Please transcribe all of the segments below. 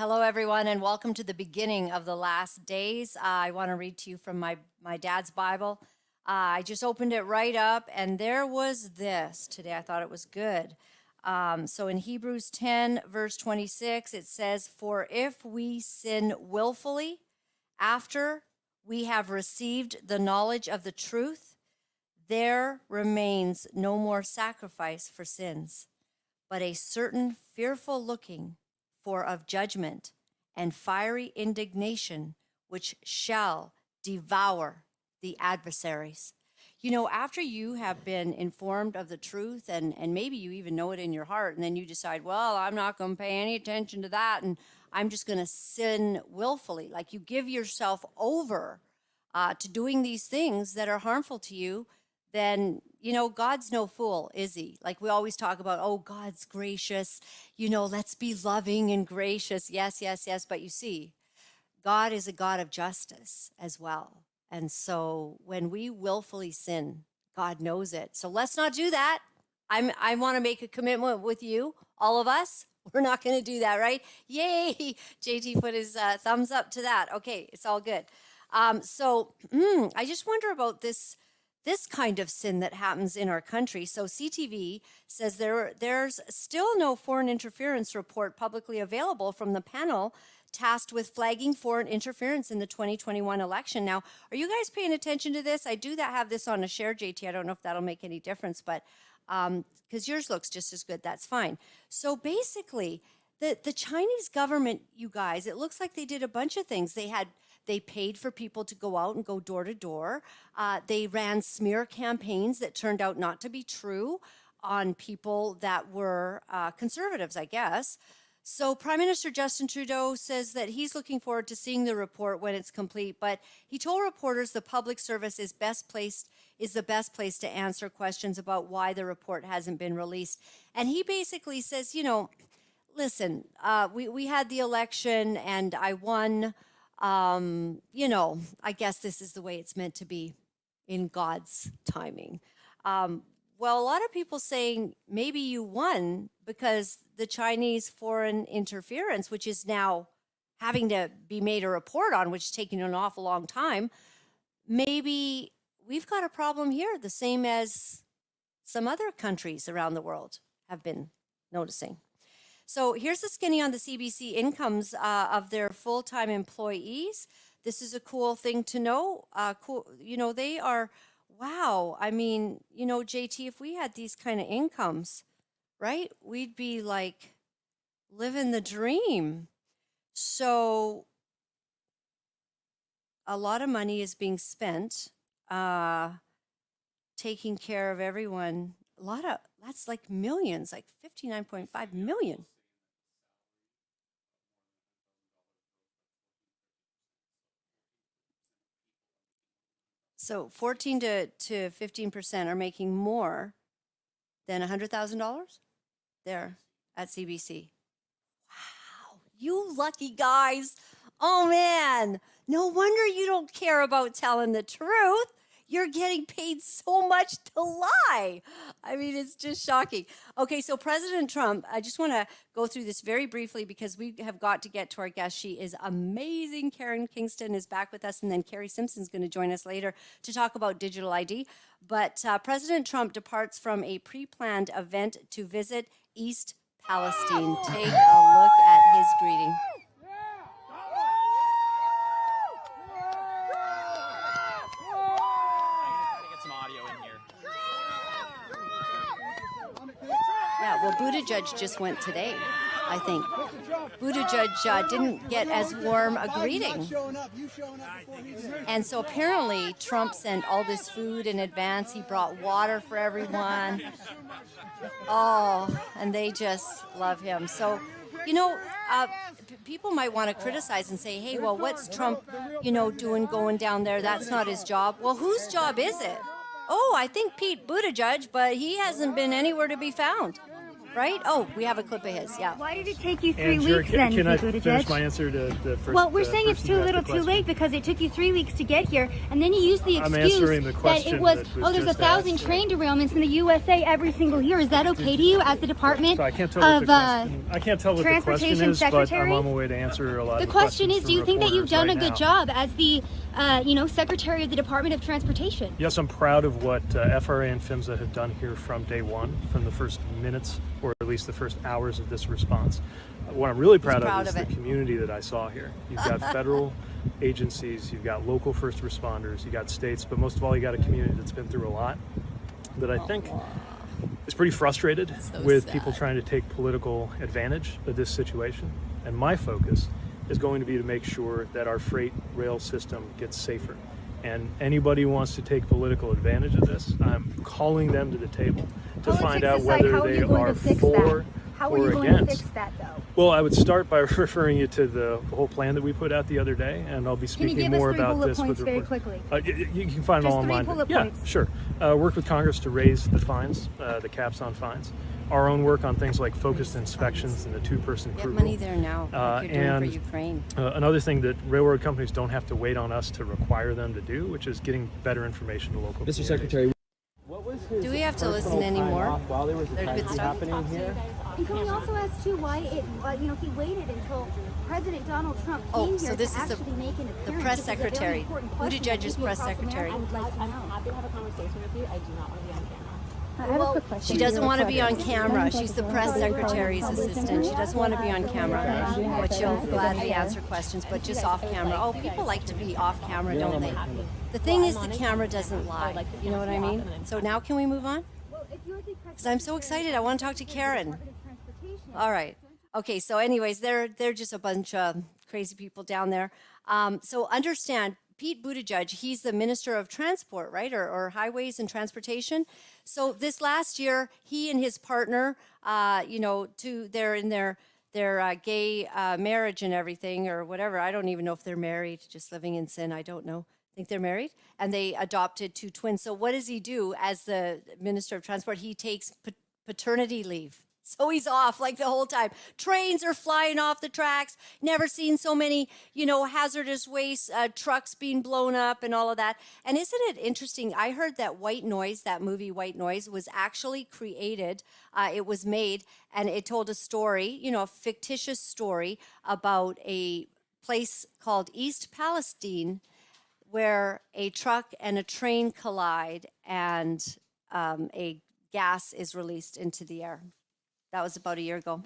Hello, everyone, and welcome to the beginning of the last days. I want to read to you from my dad's Bible. I just opened it right up, and there was this today. I thought it was good. So in Hebrews 10, verse 26, it says, "For if we sin willfully after we have received the knowledge of the truth, there remains no more sacrifice for sins, but a certain fearful looking for of judgment and fiery indignation, which shall devour the adversaries." You know, after you have been informed of the truth and maybe you even know it in your heart, and then you decide, well, I'm not going to pay any attention to that, and I'm just going to sin willfully. Like you give yourself over to doing these things that are harmful to you, then, you know, God's no fool, is he? Like we always talk about, oh, God's gracious, you know, let's be loving and gracious. Yes, yes, yes. But you see, God is a God of justice as well. And so when we willfully sin, God knows it. So let's not do that. I want to make a commitment with you, all of us. We're not going to do that, right? Yay. JT put his thumbs up to that. Okay, it's all good. I just wonder about this kind of sin that happens in our country. So CTV says there's still no foreign interference report publicly available from the panel tasked with flagging foreign interference in the 2021 election. Now, are you guys paying attention to this? I do have this on a share, JT. I don't know if that'll make any difference, but because yours looks just as good, that's fine. So basically, the Chinese government, you guys, it looks like they did a bunch of things. They paid for people to go out and go door to door. They ran smear campaigns that turned out not to be true on people that were conservatives, I guess. So Prime Minister Justin Trudeau says that he's looking forward to seeing the report when it's complete, but he told reporters the public service is the best place to answer questions about why the report hasn't been released. And he basically says, you know, listen, we had the election and I won. You know, I guess this is the way it's meant to be in God's timing. Well, a lot of people saying maybe you won because the Chinese foreign interference, which is now having to be made a report on, which is taking an awful long time, maybe we've got a problem here, the same as some other countries around the world have been noticing. So here's the skinny on the CBC incomes of their full-time employees. This is a cool thing to know. Cool, you know, they are, wow. I mean, you know, JT, if we had these kind of incomes, right, we'd be like living the dream. So a lot of money is being spent taking care of everyone. That's like millions, like 59.5 million. So 14 to 15% are making more than $100,000 there at CBC. Wow, you lucky guys. Oh man, no wonder you don't care about telling the truth. You're getting paid so much to lie. I mean, it's just shocking. Okay, so President Trump, I just want to go through this very briefly because we have got to get to our guest. She is amazing. Kari Kingston is back with us, and then Kari Simpson is going to join us later to talk about digital ID. But President Trump departs from a pre-planned event to visit East Palestine. Take a look at his greeting. Yeah, well, Buttigieg just went today, I think. Buttigieg didn't get as warm a greeting. And so apparently Trump sent all this food in advance. He brought water for everyone. Oh, and they just love him. So, you know, people might want to criticize and say, hey, well, what's Trump, you know, doing going down there? That's not his job. Well, whose job is it? Oh, I think Pete Buttigieg, but he hasn't been anywhere to be found. right? Oh, we have a clip of his. Yeah. Why did it take you 3 weeks then, Can I Buttigieg? finish my answer to the first? Well, we're saying it's too little, too late because it took you 3 weeks to get here, and then you use the excuse that it was, there's 1,000 train derailments in the USA every single year. Is that okay to you as the Department I can't tell what the question is, but I'm on my way to answer a lot of the questions. The question is, do you think that you've done a good job as the Secretary of the Department of Transportation? Yes, I'm proud of what FRA and PHMSA have done here from day one, from the first minutes, or at least the first hours of this response. What I'm really proud of is the community that I saw here. You've got federal agencies, you've got local first responders, you got states, but most of all, you got a community that's been through a lot that I think is pretty frustrated with people trying to take political advantage of this situation. And my focus is going to be to make sure that our freight rail system gets safer. And anybody who wants to take political advantage of this, I'm calling them to the table to find out whether they are for How are you going to fix that, though? Well, I would start by referring you to the whole plan that we put out the other day, and I'll be speaking more about this. Can you give us 3 bullet points very quickly? You can find it all online. Just 3 bullet points. Yeah, sure. Work with Congress to raise the fines, the caps on fines. Our own work on things like focused inspections and the 2-person crew. Get money there now, like you're doing for Ukraine. Another thing that railroad companies don't have to wait on us to require them to do, which is getting better information to local communities. Mr. Secretary, do we have to listen anymore? While there was the They're good stuff. happening here? And can we also ask too why he waited until President Donald Trump came here this to is actually make an appearance? the press secretary, Buttigieg's press secretary. I'm happy to have a conversation with you. I do not want to be on camera. She doesn't want to be on camera. She's the press secretary's assistant. She doesn't want to be on camera, but she'll gladly answer questions, but just off camera. Oh, people like to be off camera, don't they? The thing is, the camera doesn't lie. You know what I mean? So now can we move on? Because I'm so excited. I want to talk to Karen. All right. Okay, so anyways, they're just a bunch of crazy people down there. So understand, Pete Buttigieg, he's the Minister of Transport, right? Or Highways and Transportation. So this last year, he and his partner, they're in their gay marriage and everything or whatever. I don't even know if they're married, just living in sin. I don't know. I think they're married. And they adopted 2 twins. So what does he do as the Minister of Transport? He takes paternity leave. So he's off like the whole time. Trains are flying off the tracks. Never seen so many, hazardous waste trucks being blown up and all of that. And isn't it interesting? I heard that White Noise, that movie White Noise, was actually created. It was made, and it told a story, a fictitious story about a place called East Palestine, where a truck and a train collide, and a gas is released into the air. That was about a year ago.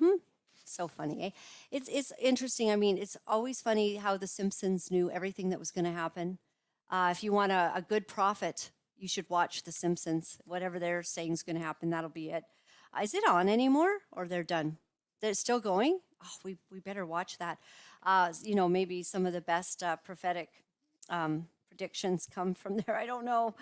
So funny, eh? It's interesting. I mean, it's always funny how the Simpsons knew everything that was going to happen. If you want a good prophet, you should watch the Simpsons. Whatever they're saying is going to happen, that'll be it. Is it on anymore, or they're done? They're still going? Oh, we better watch that. Maybe some of the best prophetic predictions come from there. I don't know.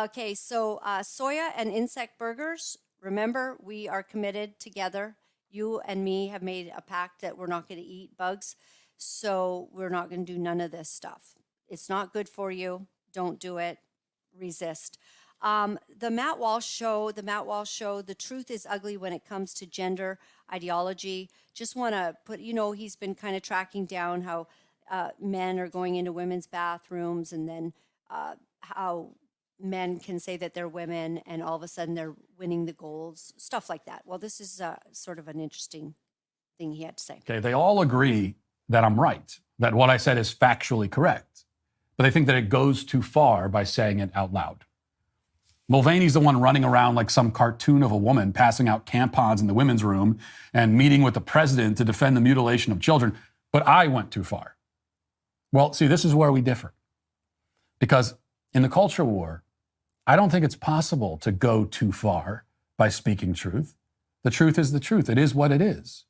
Okay, so soya and insect burgers. Remember, we are committed together. You and me have made a pact that we're not going to eat bugs, so we're not going to do none of this stuff. It's not good for you. Don't do it. Resist. The Matt Walsh show, The Truth is Ugly When It Comes to Gender Ideology. Just want to put, he's been kind of tracking down how men are going into women's bathrooms, and then how men can say that they're women and all of a sudden they're winning the golds, stuff like that. Well, this is sort of an interesting thing he had to say. Okay, they all agree that I'm right, that what I said is factually correct, but they think that it goes too far by saying it out loud. Mulvaney's the one running around like some cartoon of a woman, passing out tampons in the women's room and meeting with the president to defend the mutilation of children, but I went too far. Well, see, this is where we differ. Because in the culture war, I don't think it's possible to go too far by speaking truth. The truth is the truth. It is what it is.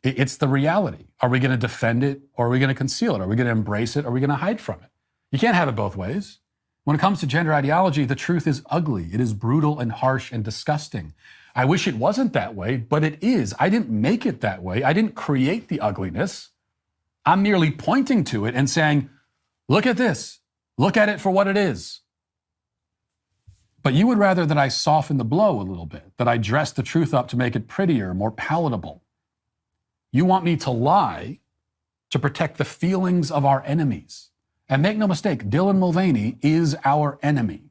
It's the reality. Are we going to defend it, or are we going to conceal it? Are we going to embrace it, or are we going to hide from it? You can't have it both ways. When it comes to gender ideology, the truth is ugly. It is brutal and harsh and disgusting. I wish it wasn't that way, but it is. I didn't make it that way. I didn't create the ugliness. I'm merely pointing to it and saying, look at this. Look at it for what it is. But you would rather that I soften the blow a little bit, that I dress the truth up to make it prettier, more palatable. You want me to lie to protect the feelings of our enemies. And make no mistake, Dylan Mulvaney is our enemy.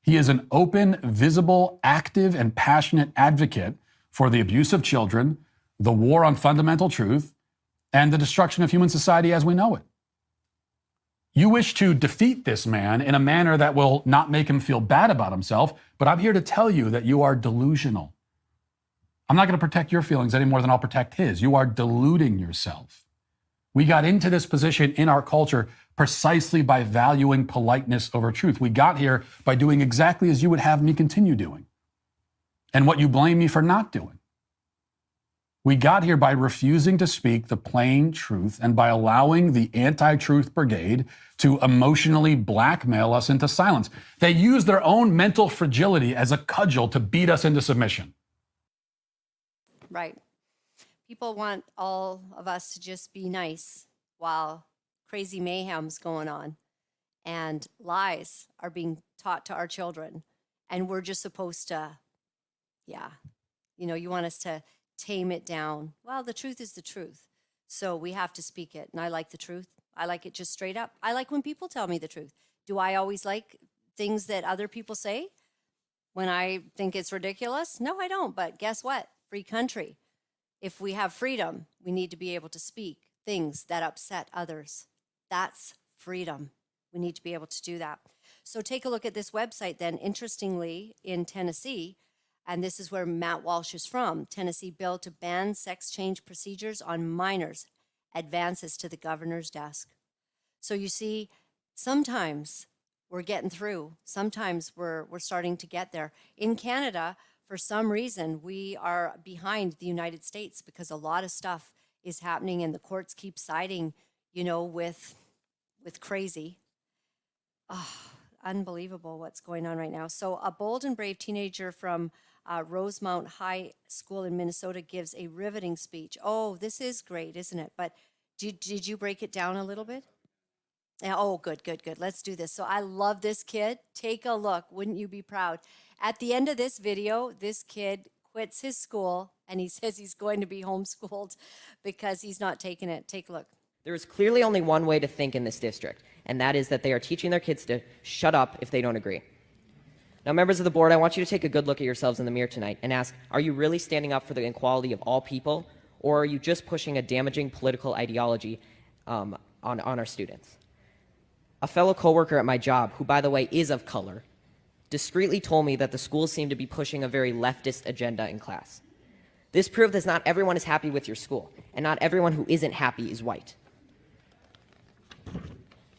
He is an open, visible, active, and passionate advocate for the abuse of children, the war on fundamental truth, and the destruction of human society as we know it. You wish to defeat this man in a manner that will not make him feel bad about himself, but I'm here to tell you that you are delusional. I'm not going to protect your feelings any more than I'll protect his. You are deluding yourself. We got into this position in our culture precisely by valuing politeness over truth. We got here by doing exactly as you would have me continue doing, and what you blame me for not doing. We got here by refusing to speak the plain truth and by allowing the anti-truth brigade to emotionally blackmail us into silence. They use their own mental fragility as a cudgel to beat us into submission. Right. People want all of us to just be nice while crazy mayhem's going on and lies are being taught to our children. And we're just supposed to, you want us to tame it down. Well, the truth is the truth. So we have to speak it. And I like the truth. I like it just straight up. I like when people tell me the truth. Do I always like things that other people say when I think it's ridiculous? No, I don't. But guess what? Free country. If we have freedom, we need to be able to speak things that upset others. That's freedom. We need to be able to do that. So take a look at this website then. Interestingly, in Tennessee, and this is where Matt Walsh is from, Tennessee bill to ban sex change procedures on minors advances to the governor's desk. So you see, sometimes we're getting through. Sometimes we're starting to get there. In Canada, for some reason, we are behind the United States because a lot of stuff is happening and the courts keep siding, with crazy. Oh, unbelievable what's going on right now. So a bold and brave teenager from Rosemount High School in Minnesota gives a riveting speech. Oh, this is great, isn't it? But did you break it down a little bit? Yeah, oh, good. Let's do this. So I love this kid. Take a look. Wouldn't you be proud? At the end of this video, this kid quits his school and he says he's going to be homeschooled because he's not taking it. Take a look. There is clearly only one way to think in this district, and that is that they are teaching their kids to shut up if they don't agree. Now, members of the board, I want you to take a good look at yourselves in the mirror tonight and ask, are you really standing up for the equality of all people, or are you just pushing a damaging political ideology on our students? A fellow coworker at my job, who, by the way, is of color, discreetly told me that the schools seem to be pushing a very leftist agenda in class. This proved that not everyone is happy with your school, and not everyone who isn't happy is white.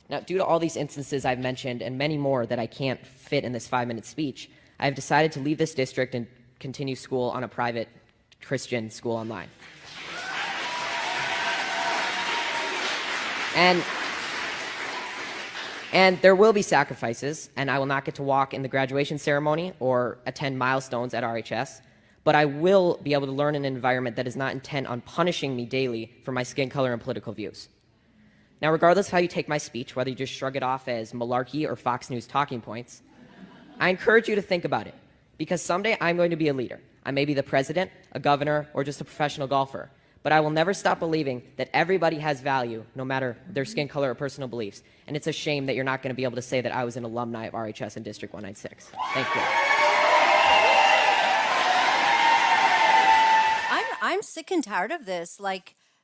Now, due to all these instances I've mentioned and many more that I can't fit in this 5-minute speech, I have decided to leave this district and continue school on a private Christian school online. And there will be sacrifices, and I will not get to walk in the graduation ceremony or attend milestones at RHS, but I will be able to learn in an environment that is not intent on punishing me daily for my skin color and political views. Now, regardless of how you take my speech, whether you just shrug it off as malarkey or Fox News talking points, I encourage you to think about it, because someday I'm going to be a leader. I may be the president, a governor, or just a professional golfer, but I will never stop believing that everybody has value, no matter their skin color or personal beliefs, and it's a shame that you're not going to be able to say that I was an alumni of RHS in District 196. Thank you. I'm sick and tired of this.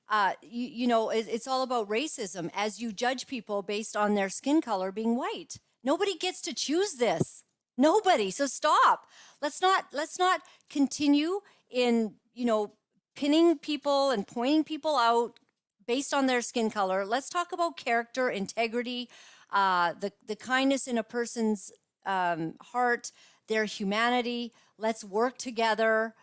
It's all about racism as you judge people based on their skin color being white. Nobody gets to choose this. Nobody. So stop. Let's not continue in, pinning people and pointing people out based on their skin color. Let's talk about character, integrity, the kindness in a person's heart, their humanity. Let's work together.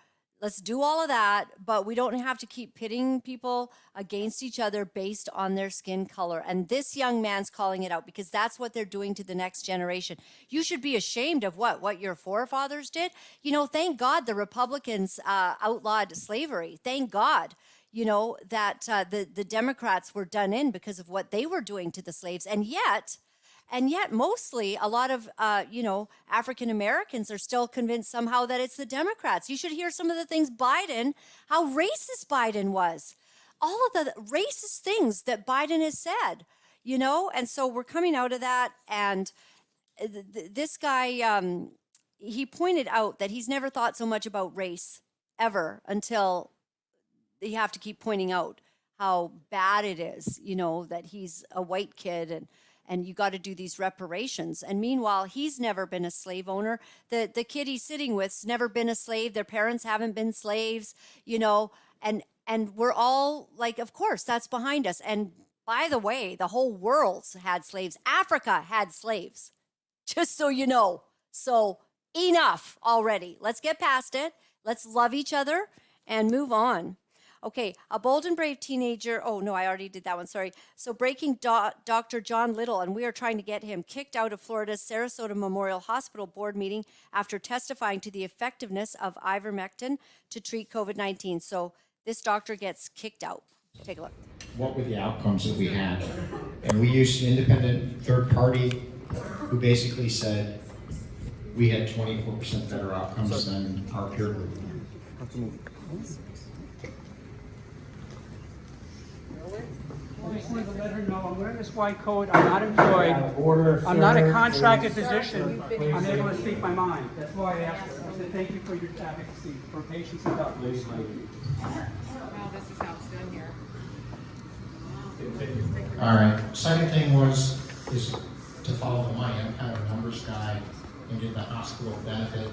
Let's do all of that, but we don't have to keep pitting people against each other based on their skin color. And this young man's calling it out because that's what they're doing to the next generation. You should be ashamed of what your forefathers did. Thank God the Republicans outlawed slavery. Thank God, that the Democrats were done in because of what they were doing to the slaves. And yet, And yet mostly a lot of, African Americans are still convinced somehow that it's the Democrats. You should hear some of the things how racist Biden was. All of the racist things that Biden has said, and so we're coming out of that. And this guy, he pointed out that he's never thought so much about race ever until you have to keep pointing out how bad it is, that he's a white kid and you got to do these reparations. And meanwhile, he's never been a slave owner. The kid he's sitting with's never been a slave. Their parents haven't been slaves, and we're all like, of course, that's behind us. And by the way, the whole world's had slaves. Africa had slaves, just so you know. So enough already. Let's get past it. Let's love each other and move on. Okay, a bold and brave teenager. Oh, no, I already did that one. Sorry. So breaking Dr. John Little, and we are trying to get him kicked out of Florida's Sarasota Memorial Hospital board meeting after testifying to the effectiveness of ivermectin to treat COVID-19. So this doctor gets kicked out. Take a look. What were the outcomes that we had? And we used an independent third party who basically said we had 24% better outcomes than our peer group. I just wanted to let her know I'm wearing this white coat. I'm not employed. I'm not a contracted position. I'm able to speak my mind. That's why I asked her. I said thank you for your advocacy, for patience and help. Well, this is how it's done here. All right. Second thing is to follow the money. I'm kind of a numbers guy. And did the hospital benefit,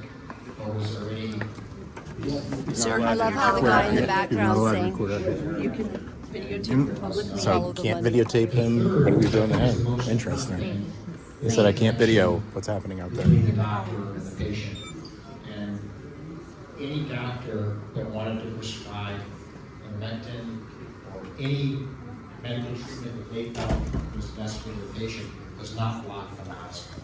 or was there any? Sure. I love how the guy in the background saying, you can videotape the public and follow the Can't money. videotape him. What are we doing to him? Interesting. He said I can't video what's happening out there. Between the doctor and the patient, and any doctor that wanted to prescribe ivermectin or any medical treatment that they felt was best for the patient was not blocked from the hospital.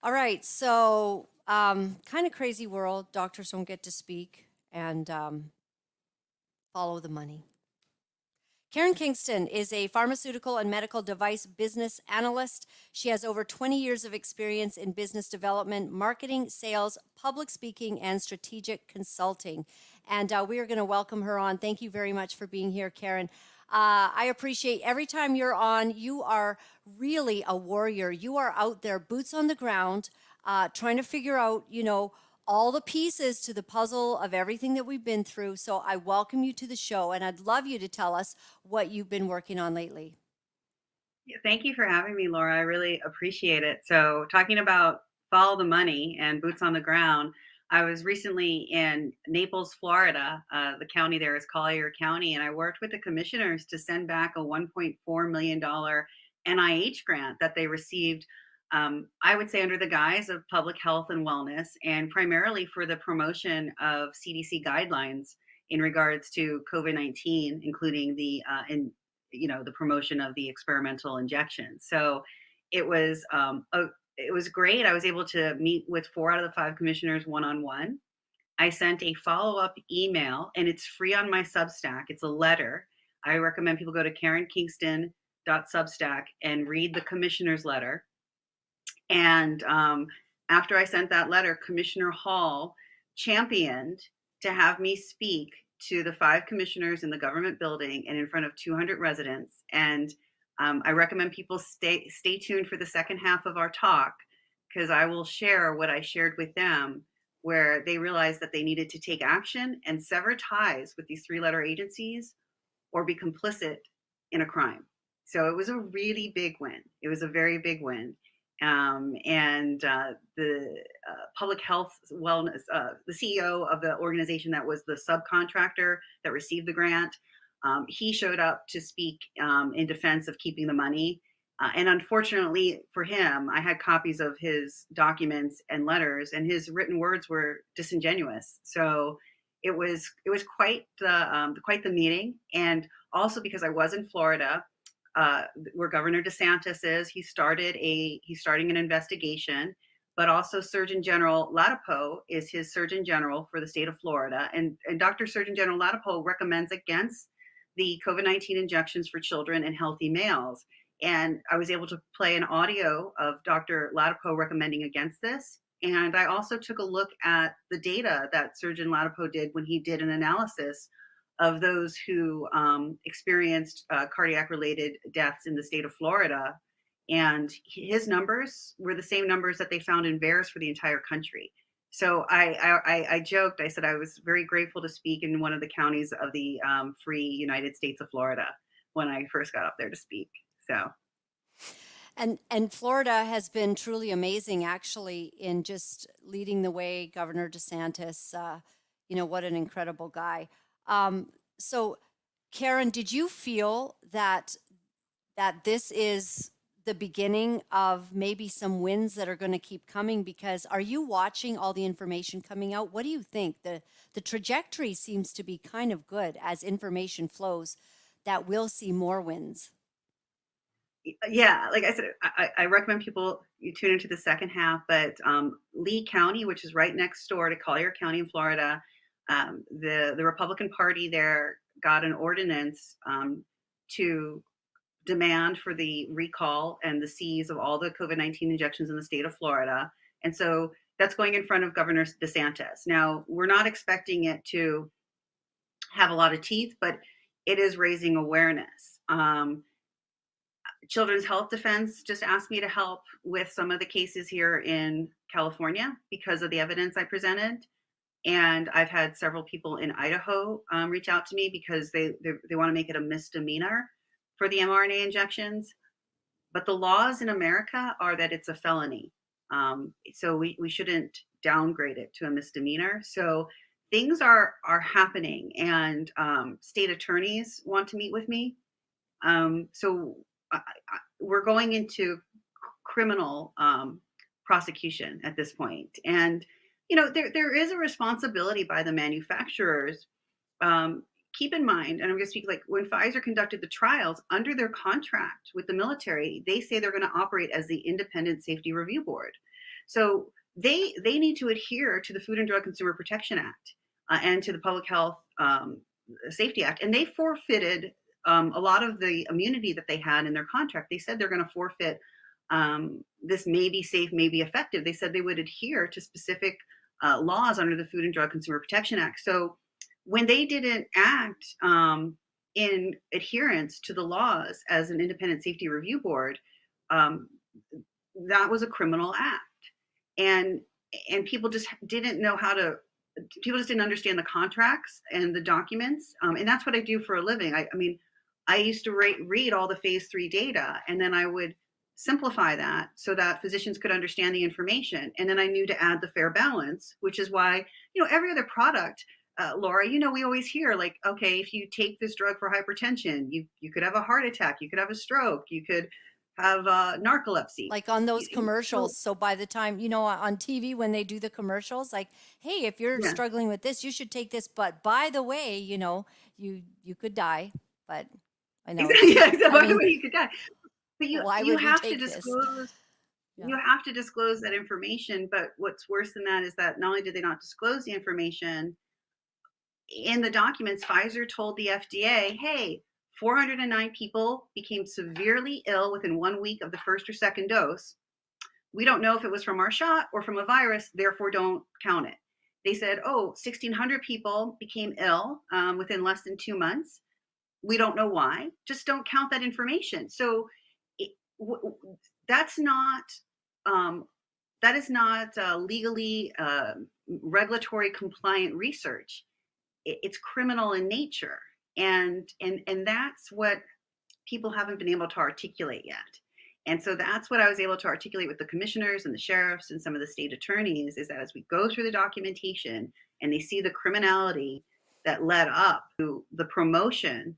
All right, so kind of crazy world. Doctors don't get to speak and follow the money. Karen Kingston is a pharmaceutical and medical device business analyst. She has over 20 years of experience in business development, marketing, sales, public speaking, and strategic consulting. And we are going to welcome her on. Thank you very much for being here, Karen. I appreciate every time you're on. You are really a warrior. You are out there, boots on the ground, trying to figure out, all the pieces to the puzzle of everything that we've been through. So I welcome you to the show, and I'd love you to tell us what you've been working on lately. Thank you for having me, Laura. I really appreciate it. So talking about follow the money and boots on the ground, I was recently in Naples, Florida. The county there is Collier County, and I worked with the commissioners to send back a $1.4 million NIH grant that they received, I would say under the guise of public health and wellness, and primarily for the promotion of CDC guidelines in regards to COVID-19, including the promotion of the experimental injection. So it was great. I was able to meet with 4 out of the 5 commissioners one-on-one. I sent a follow-up email, and it's free on my Substack. It's a letter. I recommend people go to karenkingston.substack and read the commissioner's letter. And after I sent that letter, Commissioner Hall championed to have me speak to the 5 commissioners in the government building and in front of 200 residents. And I recommend people stay tuned for the second half of our talk, because I will share what I shared with them, where they realized that they needed to take action and sever ties with these 3-letter agencies or be complicit in a crime. So it was a really big win. It was a very big win. The public health wellness, the CEO of the organization that was the subcontractor that received the grant, he showed up to speak in defense of keeping the money. And unfortunately for him, I had copies of his documents and letters, and his written words were disingenuous. So it was quite the meeting. And also because I was in Florida, where Governor DeSantis is, he's starting an investigation. But also Surgeon General Ladapo is his Surgeon General for the state of Florida, and Dr. Surgeon General Ladapo recommends against the COVID-19 injections for children and healthy males. And I was able to play an audio of Dr. Latipo recommending against this. And I also took a look at the data that Surgeon Latipo did when he did an analysis of those who experienced cardiac-related deaths in the state of Florida. And his numbers were the same numbers that they found in VAERS for the entire country. So I joked, I said I was very grateful to speak in one of the counties of the free United States of Florida when I first got up there to speak. So. And Florida has been truly amazing, actually, in just leading the way. Governor DeSantis, what an incredible guy. So, Karen, did you feel that this is the beginning of maybe some wins that are going to keep coming? Because are you watching all the information coming out? What do you think? The trajectory seems to be kind of good as information flows, that we'll see more wins. Yeah, like I said, I recommend people you tune into the second half, but Lee County, which is right next door to Collier County in Florida, the Republican Party there got an ordinance to demand for the recall and the seize of all the COVID-19 injections in the state of Florida. And so that's going in front of Governor DeSantis. Now, we're not expecting it to have a lot of teeth, but it is raising awareness. Children's Health Defense just asked me to help with some of the cases here in California because of the evidence I presented. And I've had several people in Idaho reach out to me because they want to make it a misdemeanor for the mRNA injections. But the laws in America are that it's a felony. So we shouldn't downgrade it to a misdemeanor. So things are happening, and state attorneys want to meet with me. So we're going into criminal prosecution at this point. And, there is a responsibility by the manufacturers. Keep in mind, and I'm going to speak like when Pfizer conducted the trials under their contract with the military, they say they're going to operate as the Independent Safety Review Board. So they need to adhere to the Food and Drug Consumer Protection Act and to the Public Health Safety Act. And they forfeited a lot of the immunity that they had in their contract. They said they're going to forfeit this may be safe, may be effective. They said they would adhere to specific laws under the Food and Drug Consumer Protection Act. So when they didn't act in adherence to the laws as an independent safety review board, that was a criminal act. And people just didn't know people just didn't understand the contracts and the documents. And that's what I do for a living. I used to read all the phase 3 data, and then I would simplify that so that physicians could understand the information. And then I knew to add the fair balance, which is why, every other product, Laura, we always hear like, okay, if you take this drug for hypertension, you could have a heart attack, you could have a stroke, you could have narcolepsy. Like on those commercials. So by the time, on TV, when they do the commercials, like, hey, if you're struggling with this, you should take this. But by the way, you could die. But I know. Exactly. By the way, you could die. But you have to disclose. Yeah. You have to disclose that information. But what's worse than that is that not only did they not disclose the information, in the documents, Pfizer told the FDA, hey, 409 people became severely ill within 1 week of the first or second dose. We don't know if it was from our shot or from a virus, therefore don't count it. They said, 1,600 people became ill within less than 2 months. We don't know why. Just don't count that information. So that is not legally regulatory compliant research. It's criminal in nature. And that's what people haven't been able to articulate yet. And so that's what I was able to articulate with the commissioners and the sheriffs and some of the state attorneys, is that as we go through the documentation and they see the criminality that led up to the promotion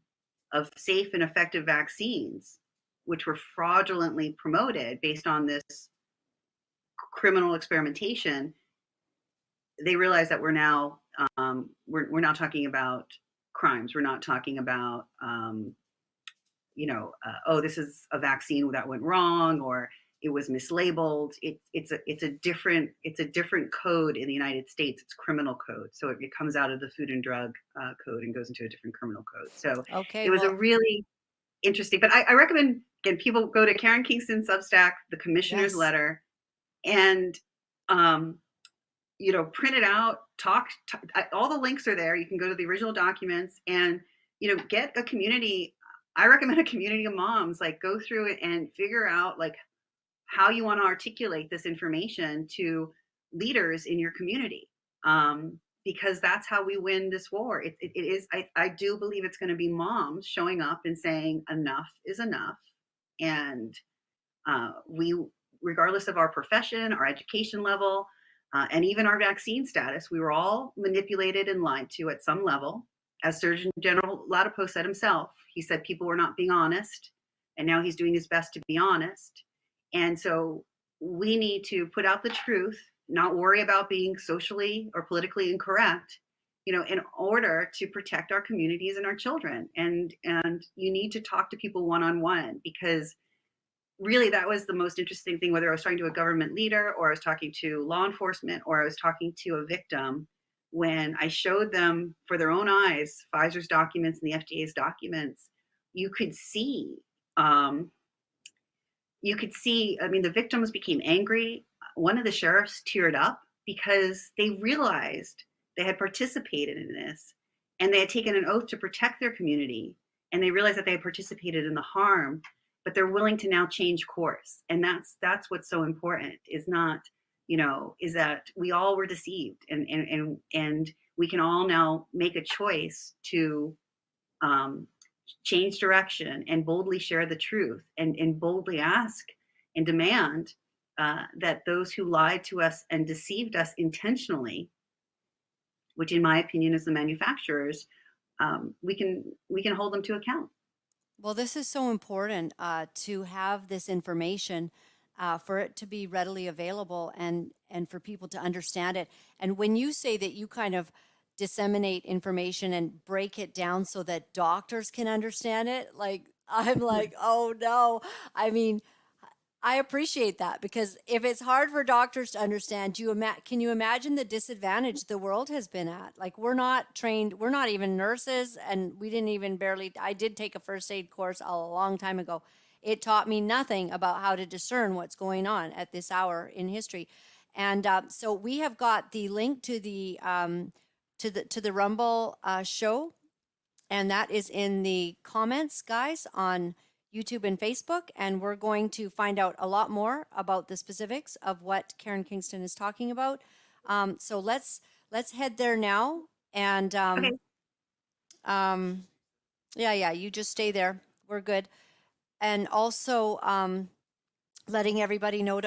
of safe and effective vaccines, which were fraudulently promoted based on this criminal experimentation, they realize that we're now talking about crimes. We're not talking about, this is a vaccine that went wrong or it was mislabeled. It's a different code in the United States. It's criminal code. So it comes out of the Food and Drug Code and goes into a different criminal code. So it was a really interesting, but I recommend again, people go to Karen Kingston Substack, the commissioner's letter, and print it out, talk, all the links are there. You can go to the original documents and, get a community. I recommend a community of moms, like go through it and figure out like how you want to articulate this information to leaders in your community. Because that's how we win this war. It is, I do believe it's going to be moms showing up and saying enough is enough. And we, regardless of our profession, our education level, and even our vaccine status, we were all manipulated and lied to at some level. As Surgeon General Latipo said himself, he said people were not being honest, and now he's doing his best to be honest. And so we need to put out the truth, not worry about being socially or politically incorrect, in order to protect our communities and our children. And you need to talk to people one-on-one, because really that was the most interesting thing, whether I was talking to a government leader or I was talking to law enforcement or I was talking to a victim. When I showed them for their own eyes Pfizer's documents and the FDA's documents, you could see, I mean, the victims became angry. One of the sheriffs teared up because they realized they had participated in this and they had taken an oath to protect their community, and they realized that they had participated in the harm, but they're willing to now change course. And that's what's so important, is not, is that we all were deceived, and we can all now make a choice to change direction and boldly share the truth, and boldly ask and demand that those who lied to us and deceived us intentionally, which in my opinion is the manufacturers, we can hold them to account. Well, this is so important to have this information, for it to be readily available and for people to understand it. And when you say that you kind of disseminate information and break it down so that doctors can understand it, like I'm like, oh no. I mean, I appreciate that, because if it's hard for doctors to understand, can you imagine the disadvantage the world has been at? Like, we're not trained, we're not even nurses, and we didn't even I did take a first aid course a long time ago. It taught me nothing about how to discern what's going on at this hour in history. And so we have got the link to the Rumble show, and that is in the comments, guys, on YouTube and Facebook, and we're going to find out a lot more about the specifics of what Karen Kingston is talking about. So let's head there now, and Okay. yeah, you just stay there. We're good. And also letting everybody know to